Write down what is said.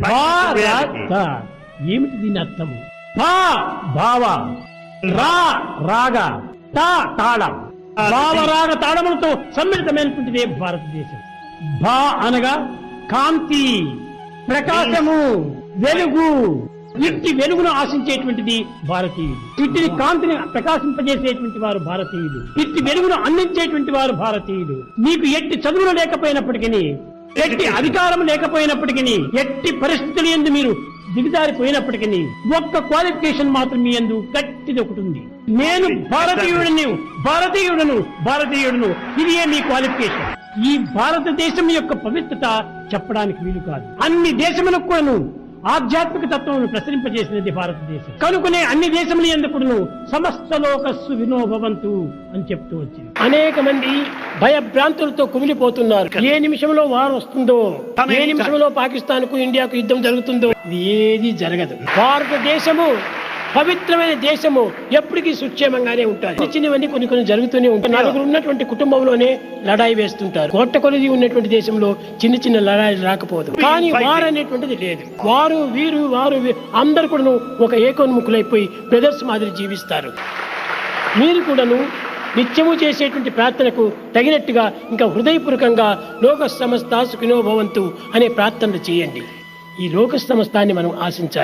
భారత ఏమిటి దీని అర్థము? భా భావ, రా రాగ, తా తాళం, భావరాగ తాళములతో సమ్మిళితమైనటువంటిదే భారతదేశం. భా అనగా కాంతి, ప్రకాశము, వెలుగు. ఇట్టి వెలుగును ఆశించేటువంటిది భారతీయులు. ఇట్టి కాంతిని ప్రకాశింపజేసేటువంటి వారు భారతీయులు. ఇట్టి వెలుగును అందించేటువంటి వారు భారతీయులు. మీకు ఎట్టి చదువులు లేకపోయినప్పటికీ, ఎట్టి అధికారం లేకపోయినప్పటికీ, ఎట్టి పరిస్థితులు యందు మీరు దిగజారిపోయినప్పటికీ ఒక్క క్వాలిఫికేషన్ మాత్రం మీ యందు గట్టిది ఒకటి ఉంది. నేను భారతీయుడను, భారతీయుడను, భారతీయుడను. ఇది మీ క్వాలిఫికేషన్. ఈ భారతదేశం యొక్క పవిత్రత చెప్పడానికి వీలు కాదు. అన్ని దేశములకు కూడాను ఆధ్యాత్మిక తత్వమును ప్రసరింపజేసినది భారతదేశం. కనుకనే అన్ని దేశముల ఎందుకును సమస్త లోకస్సు వినోభవంతు అని చెప్తూ వచ్చింది. అనేక మంది భయభ్రాంతులతో కుమిలిపోతున్నారు. ఏ నిమిషంలో వారు వస్తుందో, ఏ నిమిషంలో పాకిస్తాన్ కు ఇండియాకు యుద్ధం జరుగుతుందో, ఇది ఏది జరగదు. భారతదేశము పవిత్రమైన దేశము ఎప్పటికీ సుక్షేమంగానే ఉంటాయి. చిన్నవన్నీ కొన్ని కొన్ని జరుగుతూనే ఉంటాయి. నలుగురు ఉన్నటువంటి కుటుంబంలోనే లడాయి వేస్తుంటారు. కోట్ల కొలది ఉన్నటువంటి దేశంలో చిన్న చిన్న లడాయి రాకపోదు. కానీ వారు అనేటువంటిది లేదు. వారు వీరు అందరు కూడా ఒక ఏకోన్ముఖులైపోయి బ్రదర్స్ మాదిరి జీవిస్తారు. మీరు కూడాను నిత్యము చేసేటువంటి ప్రార్థనకు తగినట్టుగా ఇంకా హృదయపూర్వకంగా లోక సమస్త సుఖినో భవంతు అనే ప్రార్థనలు చేయండి. ఈ లోక సమస్తాన్ని మనం ఆశించాలి.